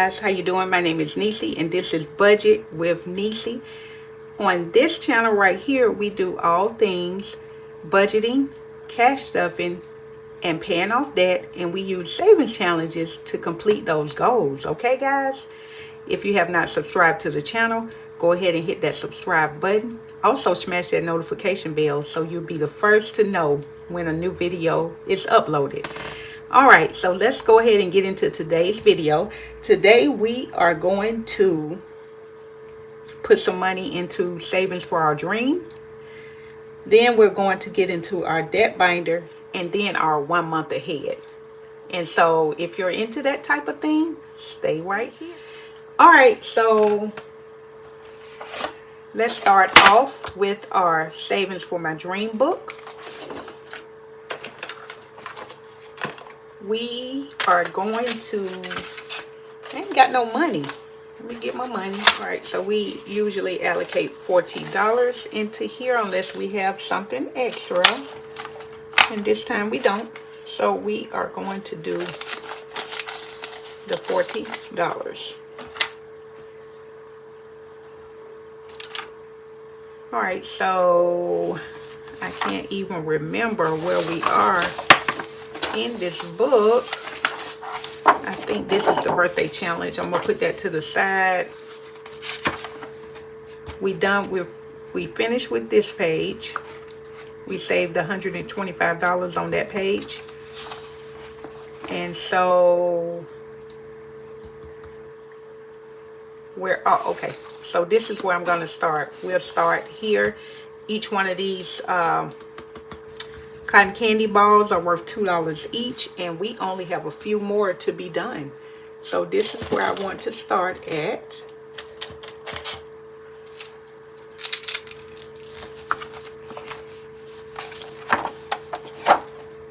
guys, how you doing? My name is Nisi and this is Budget with Nisi. On this channel right here, we do all things budgeting, cash stuffing, and paying off debt, and we use savings challenges to complete those goals. Okay guys, if you have not subscribed to the channel, go ahead and hit that subscribe button. Also smash that notification bell so you'll be the first to know when a new video is uploaded. Alright, so let's go ahead and get into today's video. Today we are going to put some money into savings for our dream. Then we're going to get into our debt binder and then our 1 month ahead. And so if you're into that type of thing, stay right here. Alright, so let's start off with our savings for my dream book. We are going to, I ain't got no money. Let me get my money. All right, so we usually allocate $14 into here unless we have something extra. And this time we don't. So we are going to do the $40. All right, so I can't even remember where we are in this book. I think this is the birthday challenge. I'm gonna put that to the side. We finished with this page. We saved $125 on that page. And so okay, so this is where I'm gonna start. We'll start here. Each one of these cotton candy balls are worth $2 each, and we only have a few more to be done. So this is where I want to start at.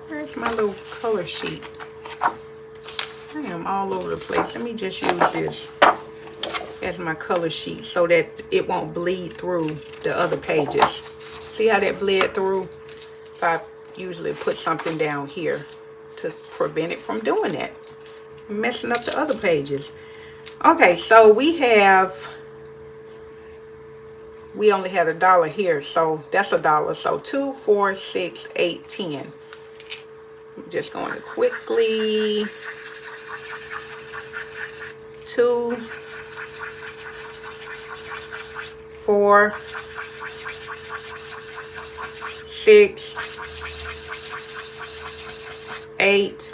Where's my little color sheet? I am all over the place. Let me just use this as my color sheet so that it won't bleed through the other pages. See how that bled through? If I usually put something down here to prevent it from doing that, messing up the other pages. Okay, so we only had $1 here, so that's $1. So 2, 4, 6, 8, 10. I'm just going to quickly 2, 4, 6, 8,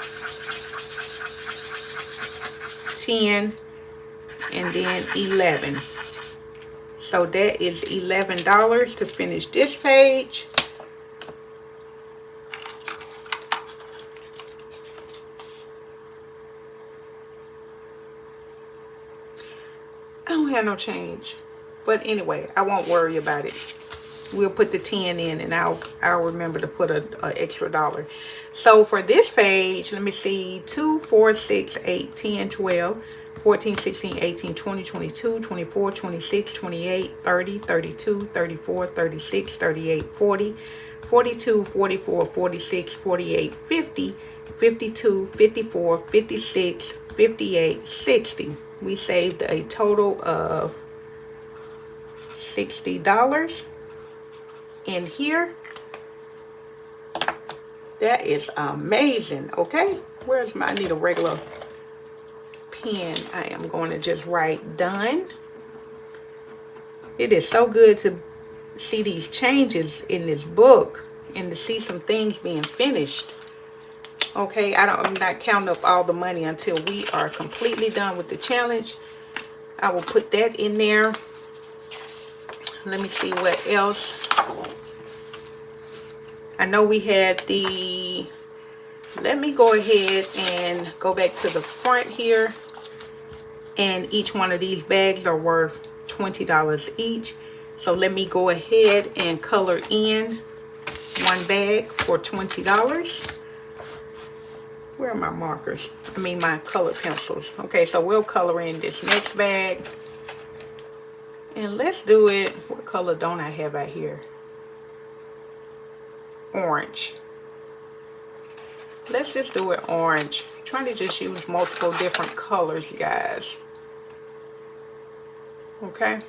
10, and then 11. So that is $11 to finish this page. I don't have no change, but anyway, I won't worry about it. We'll put the 10 in, and I'll remember to put an extra $1. So for this page, let me see, 2, 4, 6, 8, 10, 12, 14, 16, 18, 20, 22, 24, 26, 28, 30, 32, 34, 36, 38, 40, 42, 44, 46, 48, 50, 52, 54, 56, 58, 60. We saved a total of $60 in here. That is amazing. Okay, where's my, I need a regular pen. I am going to just write done. It is so good to see these changes in this book and to see some things being finished. Okay, I'm not counting up all the money until we are completely done with the challenge. I will put that in there. Let me see what else. I know we had the, let me go ahead and go back to the front here. And each one of these bags are worth $20 each. So let me go ahead and color in one bag for $20. Where are my markers? I mean my color pencils. Okay, so we'll color in this next bag. And let's do it. What color don't I have out here? Orange. Let's just do it orange. I'm trying to just use multiple different colors, you guys. Okay,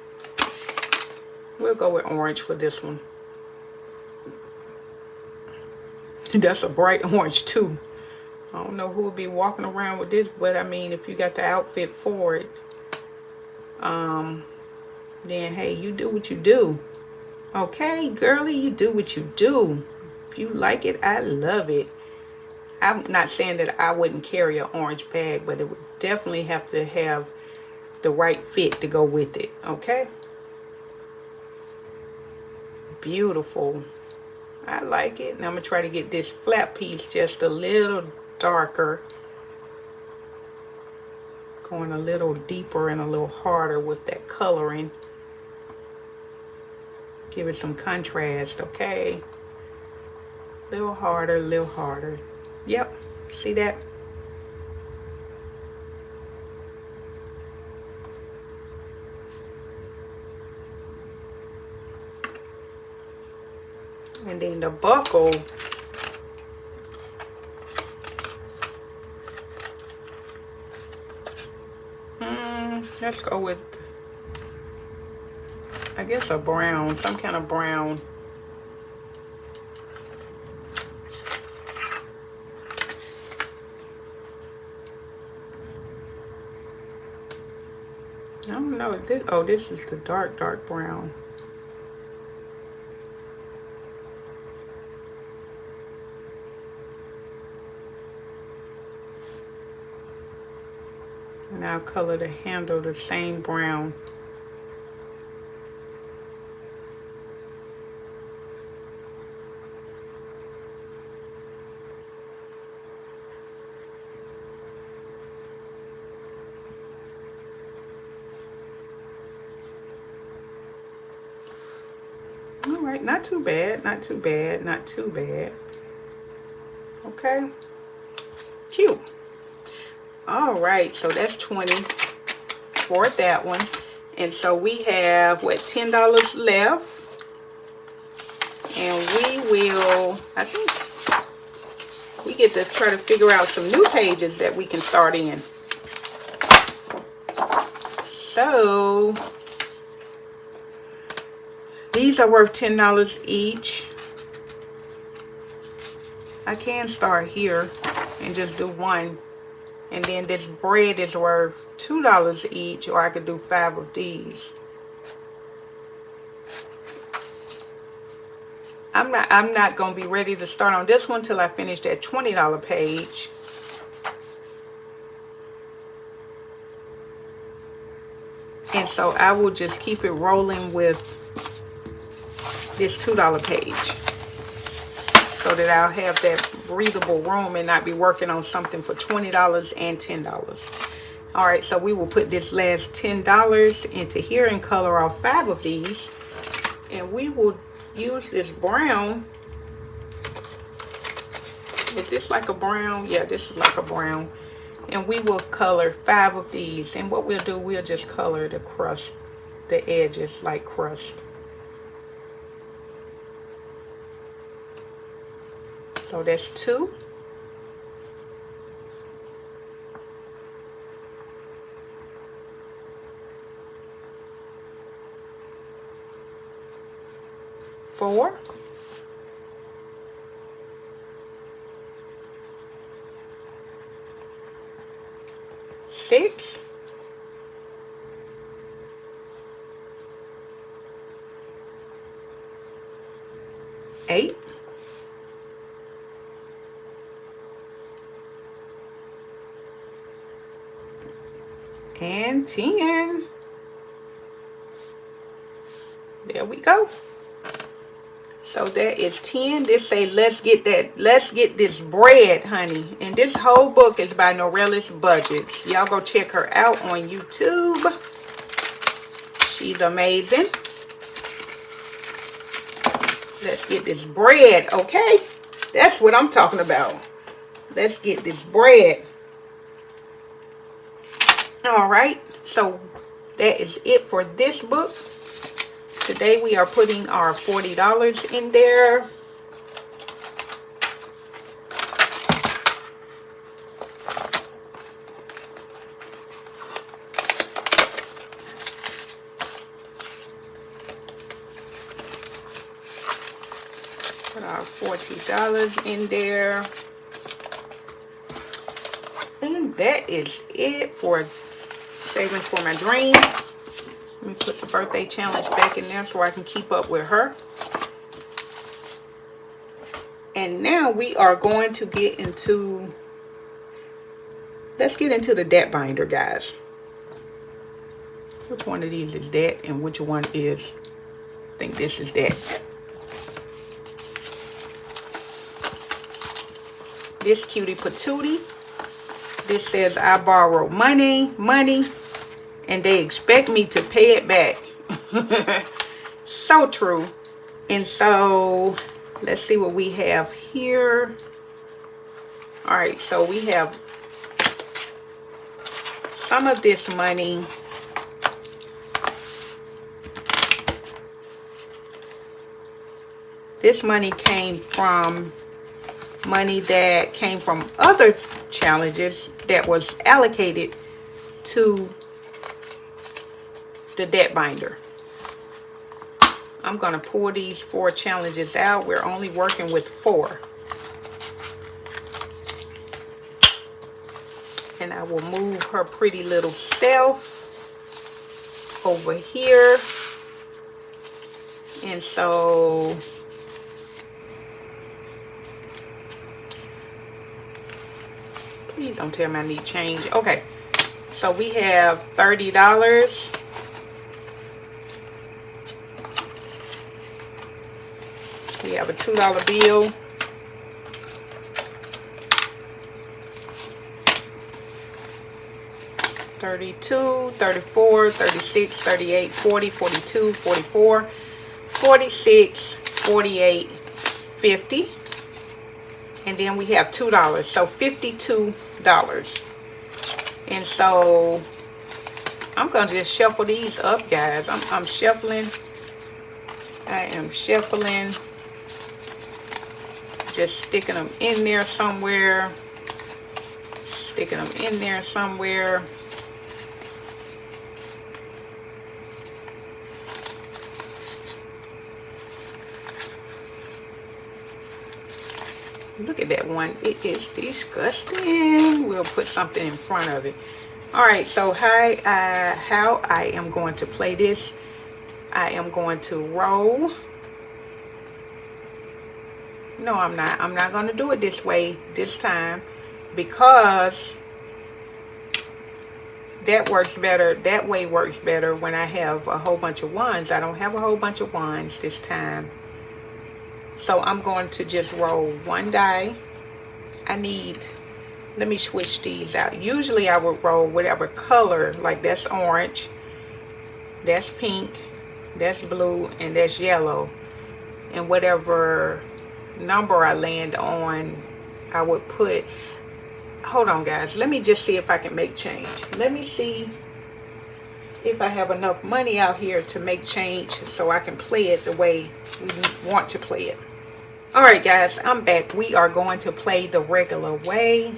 we'll go with orange for this one. That's a bright orange too. I don't know who would be walking around with this, but I mean, if you got the outfit for it, then hey, you do what you do. Okay, girly, you do what you do. If you like it, I love it. I'm not saying that I wouldn't carry an orange bag, but it would definitely have to have the right fit to go with it. Okay, beautiful. I like it. And I'm gonna try to get this flat piece just a little darker, going a little deeper and a little harder with that coloring. Give it some contrast. Okay, little harder, little harder. Yep, see that? And then the buckle, let's go with, I guess, a brown, some kind of brown. I don't know. This is the dark brown. And I'll color the handle the same brown. All right, not too bad, not too bad, not too bad. Okay, cute. All right, so that's 20 for that one. And so we have, what, $10 left. And we will, I think, we get to try to figure out some new pages that we can start in. So, these are worth $10 each. I can start here and just do one. And then this bread is worth $2 each, or I could do 5 of these. I'm not gonna be ready to start on this one till I finish that $20 page. And so I will just keep it rolling with this $2 page, so that I'll have that breathable room and not be working on something for $20 and $10. All right, so we will put this last $10 into here and color off 5 of these. And we will use this brown. Is this like a brown? Yeah, this is like a brown. And we will color 5 of these. And what we'll do, we'll just color the crust, the edges like crust. So that's 2. Four. 6. 8. And 10. There we go. So that is 10. This say let's get this bread, honey. And this whole book is by Norella's Budgets. Y'all go check her out on YouTube. She's amazing. Let's get this bread, okay? That's what I'm talking about. Let's get this bread. All right, so that is it for this book. Today we are putting our $40 in there. Put our $40 in there. And that is it for Savings for My Dream. Let me put the birthday challenge back in there so I can keep up with her. And now we are going to get into, let's get into the debt binder, guys. Which one of these is debt and which one is, I think this is debt. This cutie patootie. This says I borrow money, and they expect me to pay it back. So true. And so let's see what we have here. All right, so we have some of this money. This money came from money that came from other challenges that was allocated to the debt binder. I'm going to pull these 4 challenges out. We're only working with 4. And I will move her pretty little self over here. And so please don't tell me I need change. Okay, so we have $30. We have a $2 bill. $32, $34, $36, $38, $40, $42, $44, $46, $48, $50. And then we have $2, so $52. And so I'm gonna just shuffle these up, guys. I'm shuffling. I am shuffling, just sticking them in there somewhere, sticking them in there somewhere. Look at that one. It is disgusting. We'll put something in front of it. All right, so how I am going to play this. I am going to roll. No, I'm not. I'm not going to do it this way this time because that works better. That way works better when I have a whole bunch of ones. I don't have a whole bunch of ones this time. So I'm going to just roll 1 die. Let me switch these out. Usually I would roll whatever color, like that's orange, that's pink, that's blue, and that's yellow. And whatever number I land on, I would put, hold on guys, let me just see if I can make change. Let me see if I have enough money out here to make change so I can play it the way we want to play it. All right guys, I'm back. We are going to play the regular way.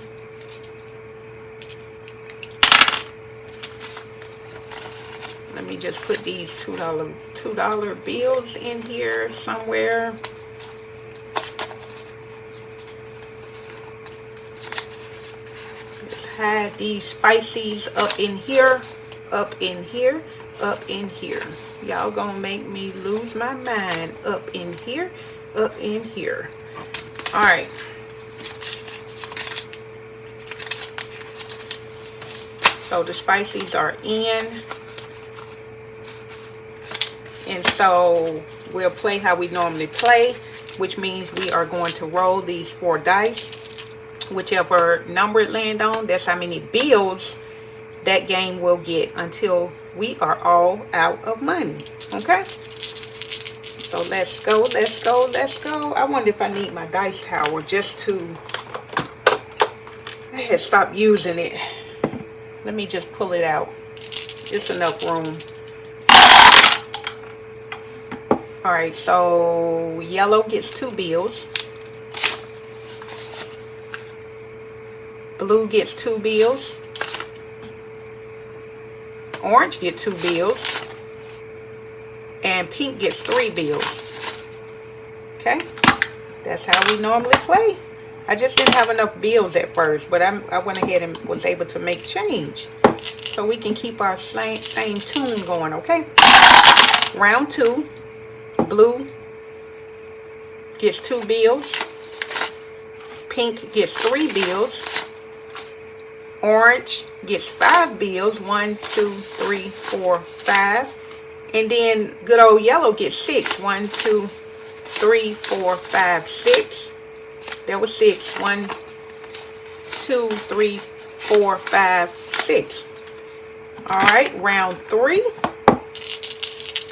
Let me just put these $2 bills in here somewhere. Just hide these spices up in here, up in here, up in here. Y'all gonna make me lose my mind. Up in here, up in here. All right. So the spices are in. And so we'll play how we normally play, which means we are going to roll these 4 dice. Whichever number it land on, that's how many bills that game will get until we are all out of money. Okay? So let's go, let's go, let's go. I wonder if I need my dice tower just to, I had stopped using it. Let me just pull it out. It's enough room. All right, so yellow gets 2 bills. Blue gets 2 bills. Orange gets 2 bills. And pink gets 3 bills. Okay? That's how we normally play. I just didn't have enough bills at first, but I went ahead and was able to make change. So we can keep our same tune going, okay? Round 2, blue gets 2 bills. Pink gets 3 bills. Orange gets 5 bills. 1, 2, 3, 4, 5. And then good old yellow gets 6. 1, 2, 3, 4, 5, 6. That was 6. 1, 2, 3, 4, 5, 6. All right, round 3.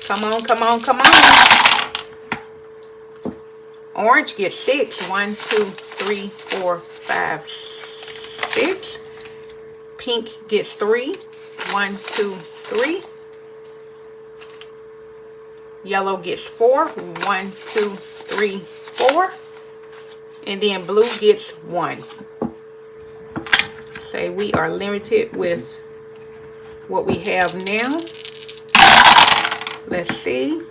Come on, come on, come on. Orange gets 6. 1, 2, 3, 4, 5, 6. Pink gets 3. 1, 2, 3. Yellow gets 4. 1, 2, 3, 4. And then blue gets 1. Say we are limited with what we have now. Let's see.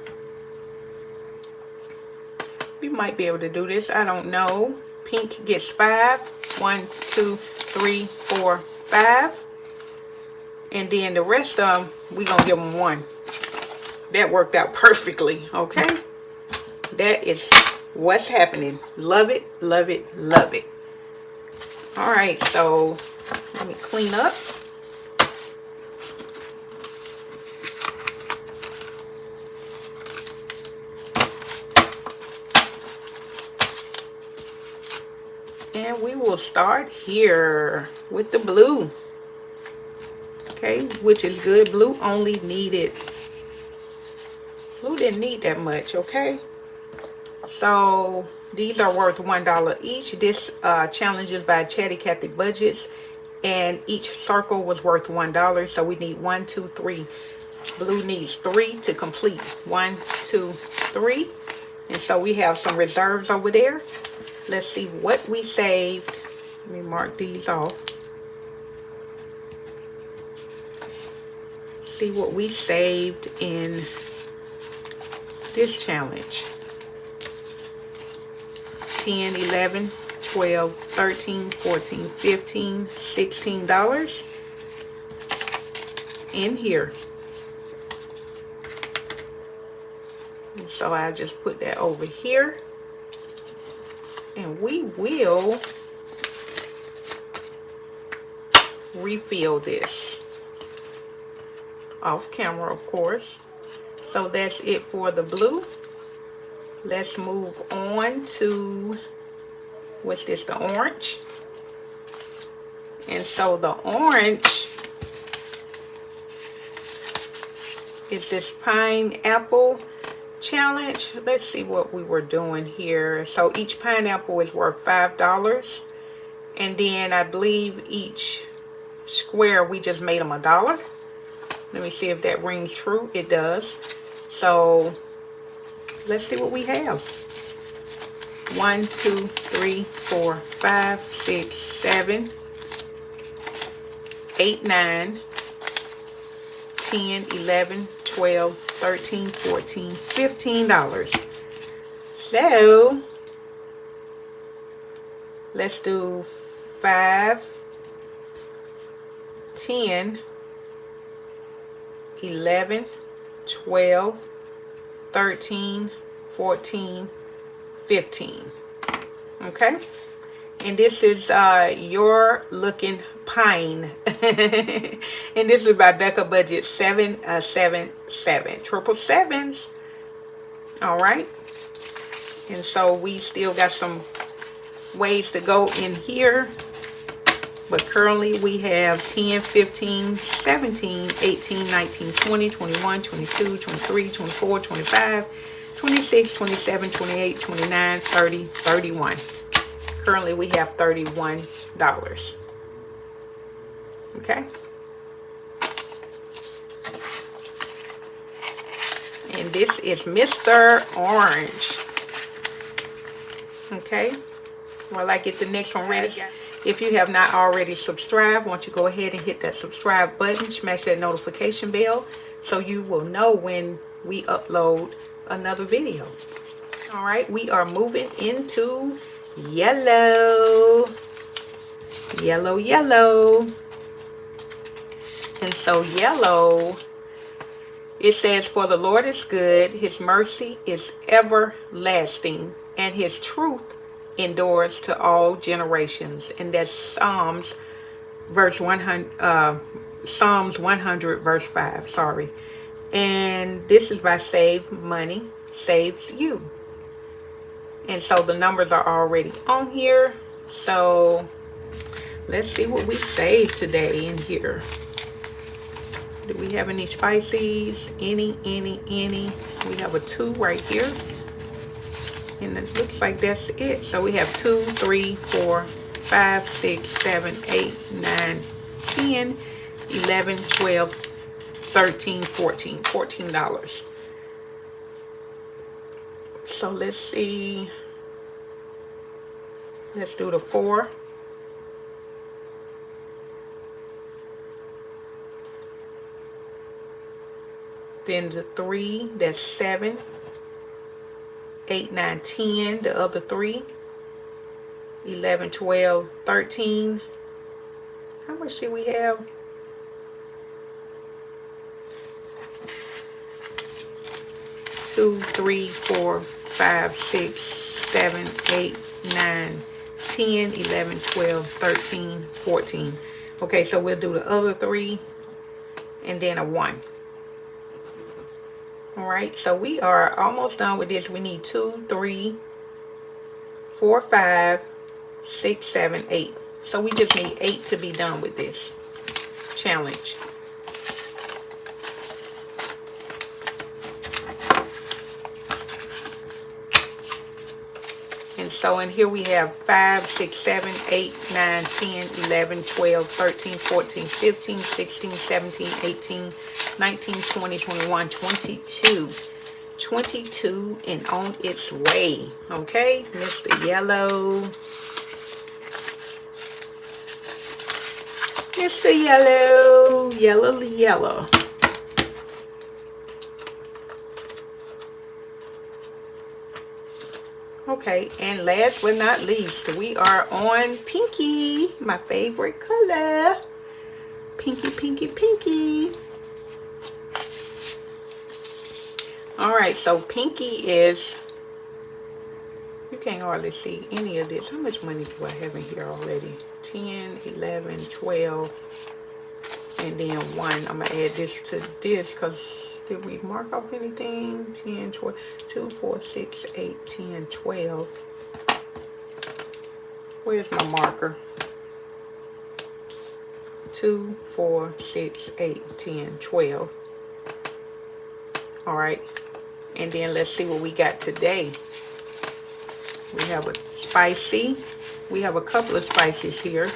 We might be able to do this. I don't know. Pink gets 5. 1, 2, 3, 4, 5. And then the rest of them, we're going to give them 1. That worked out perfectly, okay? That is what's happening. Love it, love it, love it. All right, so let me clean up. And we will start here with the blue. Okay, which is good. Blue only needed, blue didn't need that much, okay? So these are worth $1 each. This challenge is by Chatty Cathy Budgets, and each circle was worth $1. So we need 1, 2, 3. Blue needs 3 to complete. 1, 2, 3. And so we have some reserves over there. Let's see what we saved. Let me mark these off. See what we saved in this challenge. 10, 11, 12, 13, 14, 15, $16 in here. And so I just put that over here. And we will refill this off camera, of course. So that's it for the blue. Let's move on to, what's this, the orange. And so the orange is this pineapple challenge. Let's see what we were doing here. So each pineapple is worth $5. And then I believe each square, we just made them $1. Let me see if that rings true. It does. So let's see what we have. 1, 2, 3, 4, 5, 6, 7, 8, 9, 10, 11, 12, 13, 14, $15. So let's do 5, 10, 11, 12, 13, 14, 15. Okay, and this is Your Looking Pine. And this is by Becca Budget 777. Triple sevens. All right, and so we still got some ways to go in here, but currently we have 10, 15, 17, 18, 19, 20, 21, 22, 23, 24, 25, 26, 27, 28, 29, 30, 31. Currently we have $31. Okay. And this is Mr. Orange. Okay. While I get the next one ready. If you have not already subscribed, why don't you go ahead and hit that subscribe button, smash that notification bell so you will know when we upload another video. All right, we are moving into yellow. Yellow, yellow. And so yellow, it says, for the Lord is good, his mercy is everlasting, and his truth endures to all generations. And that's Psalms 100 verse 5, sorry. And this is by Save Money Saves You. And so the numbers are already on here. So let's see what we saved today in here. Do we have any spices? Any? We have a 2 right here. And it looks like that's it. So we have 2, 3, 4, 5, 6, 7, 8, 9, 10, 11, 12, 13, 14. $14. So let's see. Let's do the 4. Then the 3, that's 7, 8, 9, 10, the other 3, 11, 12, 13. How much did we have? Two, 3, 4, 5, 6, 7, 8, 9, 10, 11, 12, 13, 14. Okay, so we'll do the other 3 and then a 1. All right, so we are almost done with this. We need 2, 3, 4, 5, 6, 7, 8. So we just need 8 to be done with this challenge. And so in here we have 5, 6, 7, 8, 9, 10, 11, 12, 13, 14, 15, 16, 17, 18, 19, 20, 21, 22. 22 and on its way. Okay, Mr. Yellow. Mr. Yellow. Yellow. Okay, and last but not least, we are on Pinky, my favorite color. Pinky. All right, so Pinky is, you can't hardly see any of this. How much money do I have in here already? 10, 11, 12, and then 1. I'm going to add this to this because did we mark off anything? 10, 12, 2, 4, 6, 8, 10, 12. Where's my marker? 2, 4, 6, 8, 10, 12. All right. And then let's see what we got today. We have a spicy. We have a couple of spices here.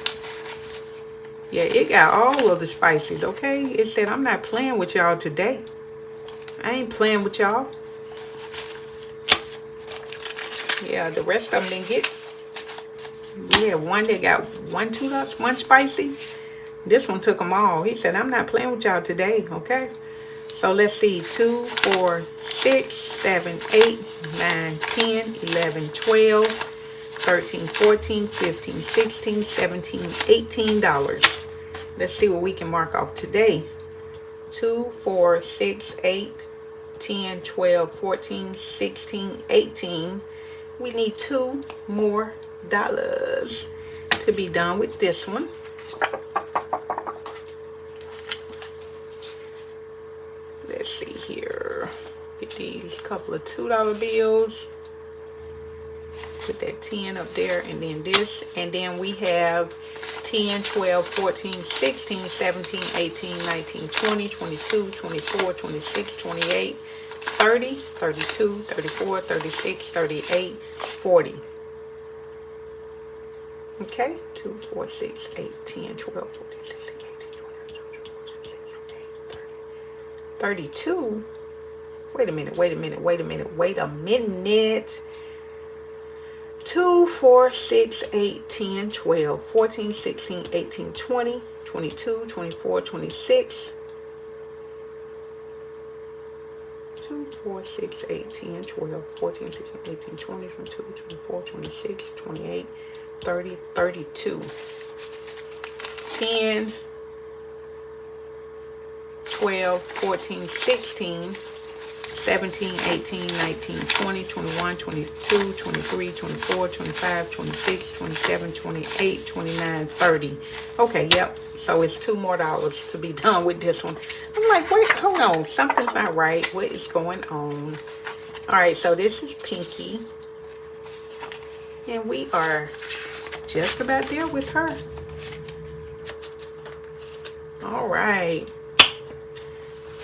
Yeah, it got all of the spices, okay? It said, I'm not playing with y'all today. I ain't playing with y'all. Yeah, the rest of them didn't get. We had one that got one spicy. This one took them all. He said, I'm not playing with y'all today, okay? So let's see, 2, 4, 6, 7, 8, 9, 10, 11, 12, 13, 14, 15, 16, 17, $18. Let's see what we can mark off today. 2, 4, 6, 8, 10, 12, 14, 16, 18. We need 2 more dollars to be done with this one. Let's see here. Get these couple of $2 bills. Put that 10 up there and then this. And then we have 10, 12, 14, 16, 17, 18, 19, 20, 22, 24, 26, 28, 30, 32, 34, 36, 38, 40. Okay, 2, 4, 6, 8, 10, 12, 14, 16, 18, 20, 32. Wait a minute. 2, 4, 6, 8, 10, 12, 14, 16, 18, 20, 22, 24, 26, 2, 4, 6, 8, 10, 12, 14, 16, 18, 20, 22, 24, 26, 28, 30, 32. 10, 12, 14, 16, 17, 18, 19, 20, 21, 22, 23, 24, 25, 26, 27, 28, 29, 30. Okay, yep. So it's $2 more to be done with this one. I'm like, wait, hold on. Something's not right. What is going on? All right, so this is Pinky. And we are just about there with her. All right.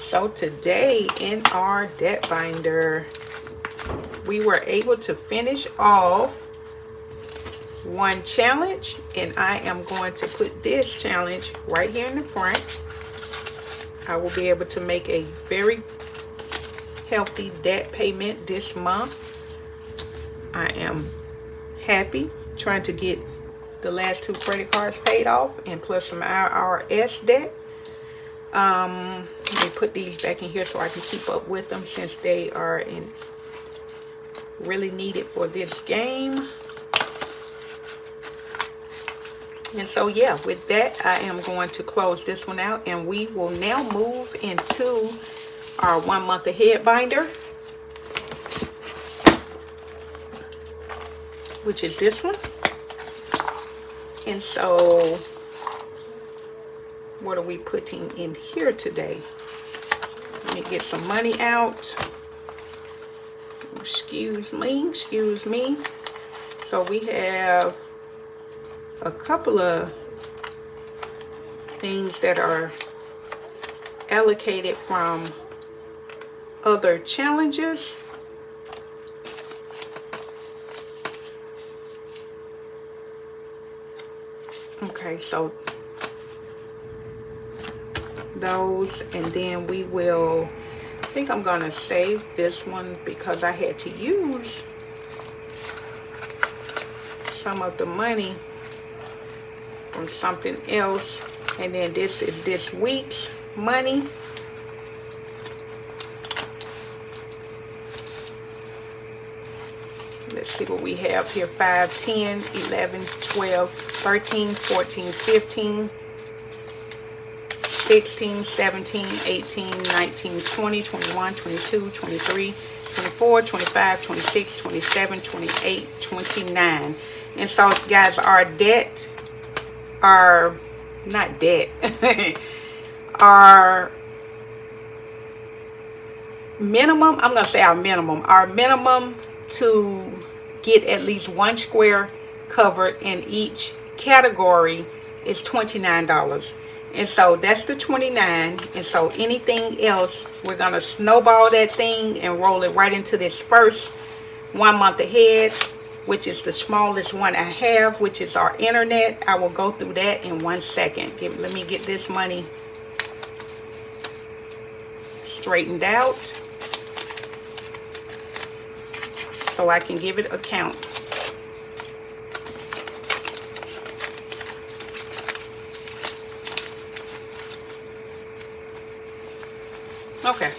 So today in our debt binder, we were able to finish off one challenge, and I am going to put this challenge right here in the front. I will be able to make a very healthy debt payment this month. I am happy trying to get the last 2 credit cards paid off and plus some IRS debt. Let me put these back in here so I can keep up with them since they are really needed for this game. And so yeah, with that, I am going to close this one out, and we will now move into our 1 month ahead binder, which is this one. And so what are we putting in here today? Let me get some money out. Excuse me. So we have a couple of things that are allocated from other challenges. Okay, so those, and then we will, I think I'm gonna save this one because I had to use some of the money from something else, and then this is this week's money. Let's see what we have here. 5, 10, 11, 12, 13, 14, 15, 16, 17, 18, 19, 20, 21, 22, 23, 24, 25, 26, 27, 28, 29. And so guys, our debt, our minimum, I'm going to say our minimum to get at least 1 square covered in each category is $29. And so that's the 29. And so anything else, we're going to snowball that thing and roll it right into this first 1 month ahead, which is the smallest one I have, which is our internet. I will go through that in 1 second. Let me get this money straightened out so I can give it a count. Okay.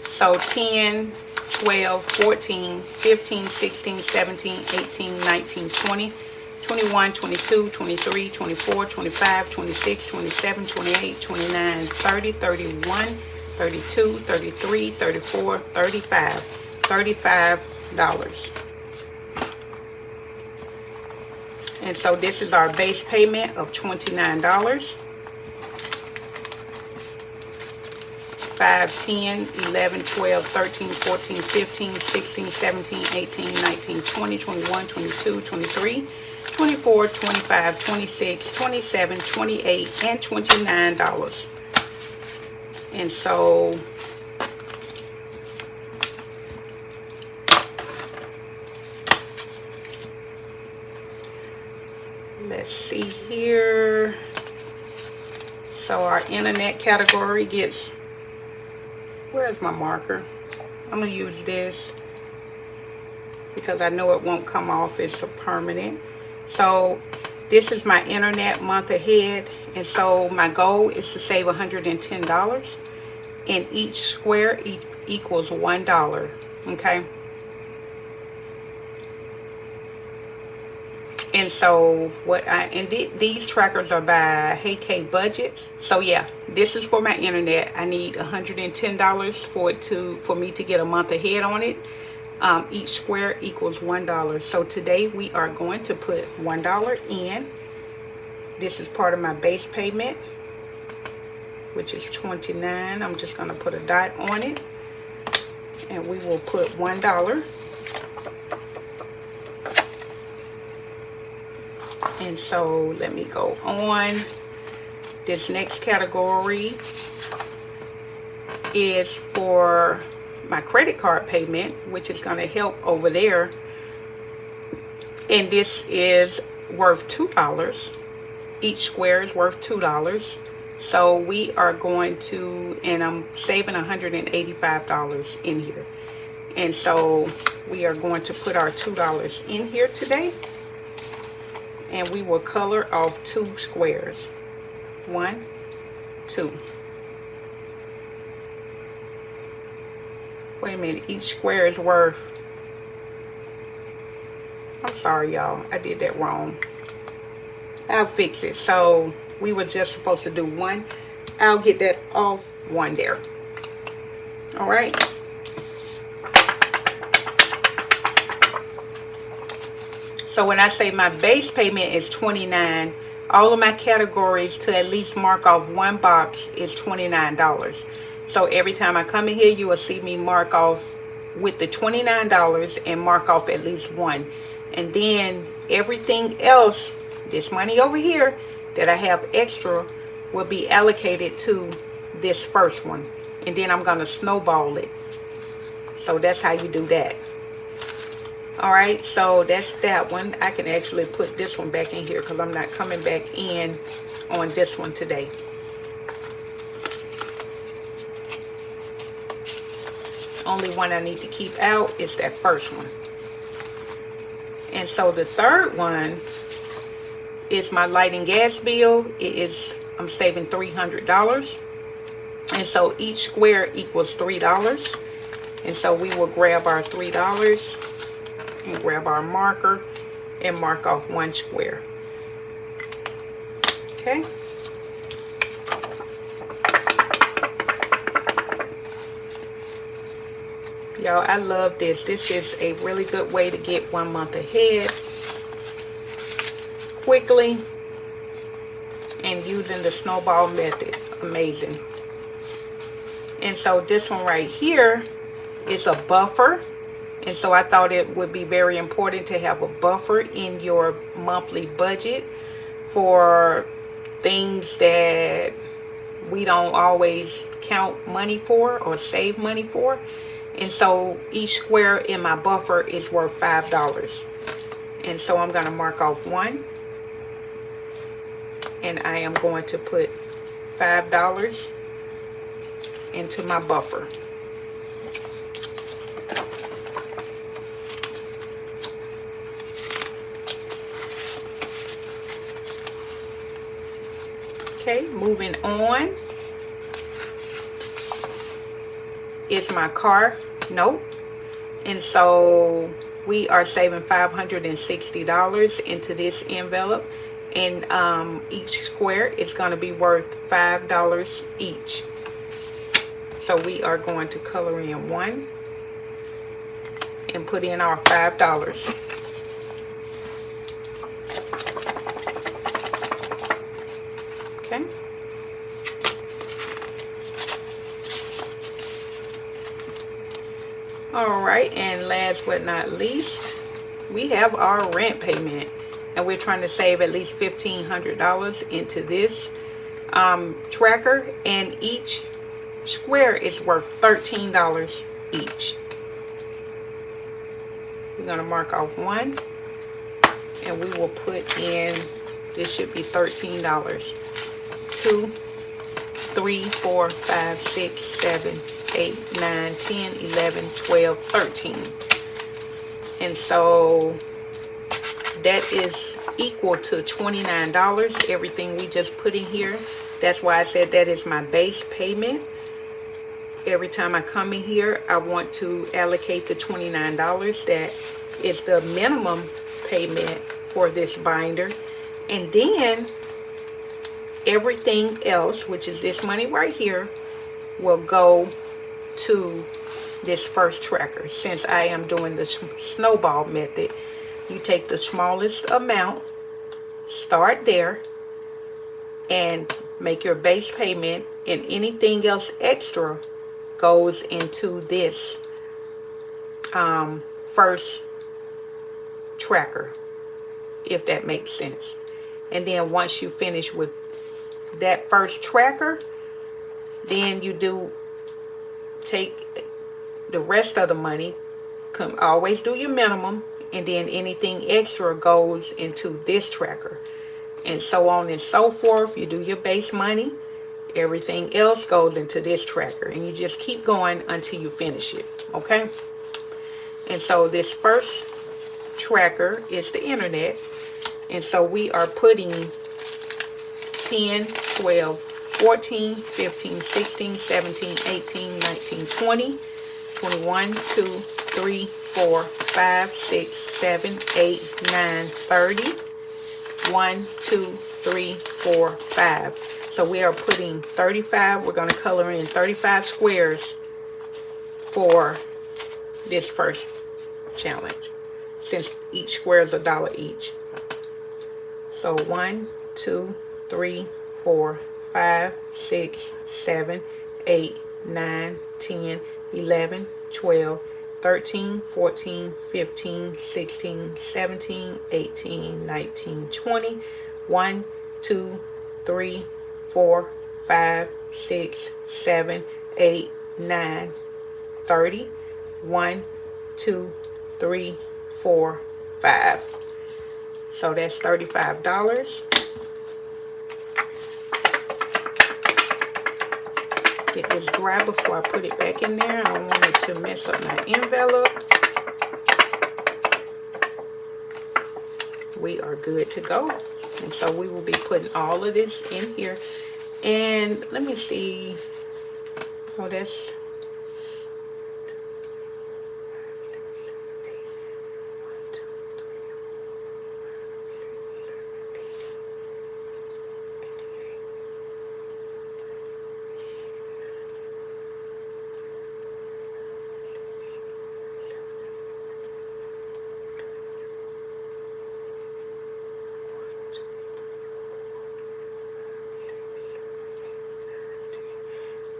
So 10, 12, 14, 15, 16, 17, 18, 19, 20, 21, 22, 23, 24, 25, 26, 27, 28, 29, 30, 31, 32, 33, 34, 35. $35. And so this is our base payment of $29. 5, 10, 11, 12, 13, 14, 15, 16, 17, 18, 19, 20, 21, 22, 23, 24, 25, 26, 27, 28, and $29. And so let's see here. So our internet category gets, where's my marker? I'm going to use this because I know it won't come off. It's a permanent. So this is my internet month ahead. And so my goal is to save $110. and each square equals $1. Okay. And so these trackers are by Hey K Budgets. So yeah, this is for my internet. I need $110 for me to get a month ahead on it. Each square equals $1. So today we are going to put $1 in. This is part of my base payment, which is $29. I'm just going to put a dot on it, and we will put $1. And so let me go on. This next category is for my credit card payment, which is going to help over there. And this is worth $2. Each square is worth $2. So we are going to, and I'm saving $185 in here. And so we are going to put our $2 in here today. And we will color off 2 squares. 1, 2. Wait a minute, each square is worth, I'm sorry y'all, I did that wrong. I'll fix it. So we were just supposed to do 1. I'll get that off 1 there. All right. So when I say my base payment is $29, all of my categories to at least mark off 1 box is $29. So every time I come in here, you will see me mark off with the $29 and mark off at least 1. And then everything else, this money over here that I have extra, will be allocated to this first one. And then I'm going to snowball it. So that's how you do that. Alright, so that's that one. I can actually put this one back in here because I'm not coming back in on this one today. Only one I need to keep out is that first one. And so the third one is my light and gas bill. I'm saving $300. And so each square equals $3. And so we will grab our $3 and grab our marker and mark off 1 square. Okay. Y'all, I love this. This is a really good way to get 1 month ahead quickly and using the snowball method. Amazing. And so this one right here is a buffer. And so I thought it would be very important to have a buffer in your monthly budget for things that we don't always count money for or save money for. And so each square in my buffer is worth $5. And so I'm going to mark off 1. And I am going to put $5 into my buffer. Okay, moving on is my car note. And so we are saving $560 into this envelope. And each square is going to be worth $5 each. So we are going to color in 1 and put in our $5. Okay. All right, and last but not least, we have our rent payment, and we're trying to save at least $1,500 into this tracker, and each square is worth $13 each. We're going to mark off 1, and we will put in, this should be $13. 2, 3, 4, 5, 6, 7, 8, 9, 10, 11, 12, 13. And so that is equal to $29, everything we just put in here. That's why I said that is my base payment. every time I come in here, I want to allocate the $29. That is the minimum payment for this binder. And then everything else, which is this money right here, will go to this first tracker. Since I am doing the snowball method, you take the smallest amount, start there, and make your base payment, and anything else extra goes into this first tracker, if that makes sense. And then once you finish with that first tracker, then you do take the rest of the money, always do your minimum, and then anything extra goes into this tracker, and so on and so forth. You do your base money, everything else goes into this tracker, and you just keep going until you finish it. Okay? And so this first tracker is the internet, and so we are putting 10, 12, 14, 15, 16, 17, 18, 19, 20, 21, 2, 3, 4, 5, 6, 7, 8, 9, 30. 1, 2, 3, 4, 5. So we are putting 35. We're going to color in 35 squares for this first challenge, since each square is $1 each. So 1, 2, 3, 4, 5, 6, 7, 8, 9, 10, 11, 12, 13, 14, 15, 16, 17, 18, 19, 20. 1, 2, 3, 4, 5, 6, 7, 8, 9, 30. 1, 2, 3, 4, 5. So that's $35. Get this dry before I put it back in there. I don't want it to mess up my envelope. We are good to go. And so we will be putting all of this in here. And let me see. Oh, that's...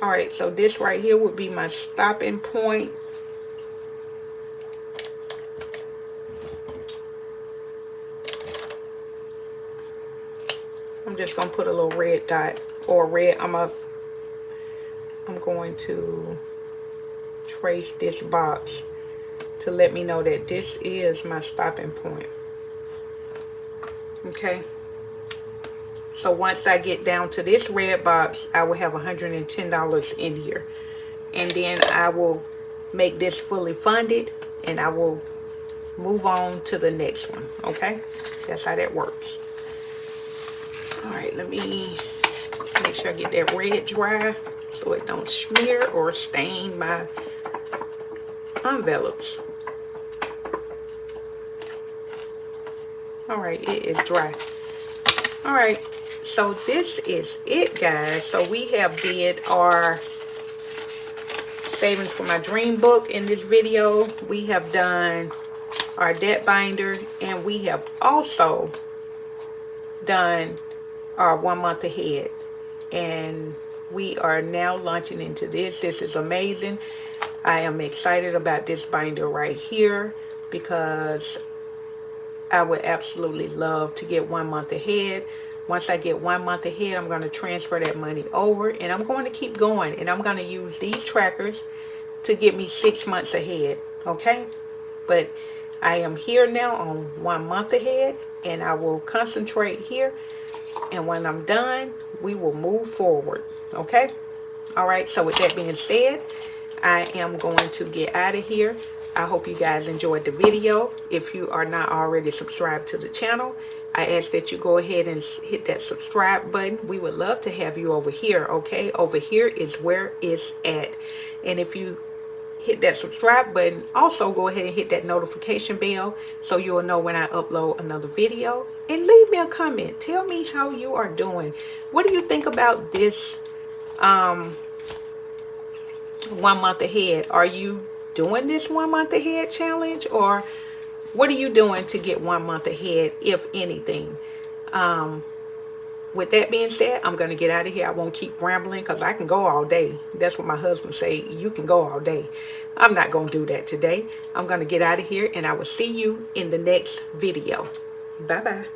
Alright, so this right here would be my stopping point. I'm just going to put a little red dot, or red, I'm going to trace this box to let me know that this is my stopping point. Okay. So once I get down to this red box, I will have $110 in here. And then I will make this fully funded, and I will move on to the next one. Okay? That's how that works. Alright, let me make sure I get that red dry so it don't smear or stain my envelopes. Alright, it is dry. Alright. So this is it, guys. So we have did our savings for my dream book in this video. We have done our debt binder, and we have also done our 1 month ahead. And we are now launching into this. This is amazing. I am excited about this binder right here because I would absolutely love to get 1 month ahead. Once I get 1 month ahead, I'm going to transfer that money over, and I'm going to keep going, and I'm going to use these trackers to get me 6 months ahead. Okay? But I am here now on 1 month ahead, and I will concentrate here, and when I'm done, we will move forward. Okay? Alright, so with that being said, I am going to get out of here. I hope you guys enjoyed the video. If you are not already subscribed to the channel, I ask that you go ahead and hit that subscribe button. We would love to have you over here, okay? Over here is where it's at. And if you hit that subscribe button, also go ahead and hit that notification bell so you'll know when I upload another video. And leave me a comment. Tell me how you are doing. What do you think about this 1 month ahead? Are you doing this 1 month ahead challenge, or what are you doing to get 1 month ahead, if anything? With that being said, I'm going to get out of here. I won't keep rambling because I can go all day. That's what my husband say. You can go all day. I'm not going to do that today. I'm going to get out of here, and I will see you in the next video. Bye-bye.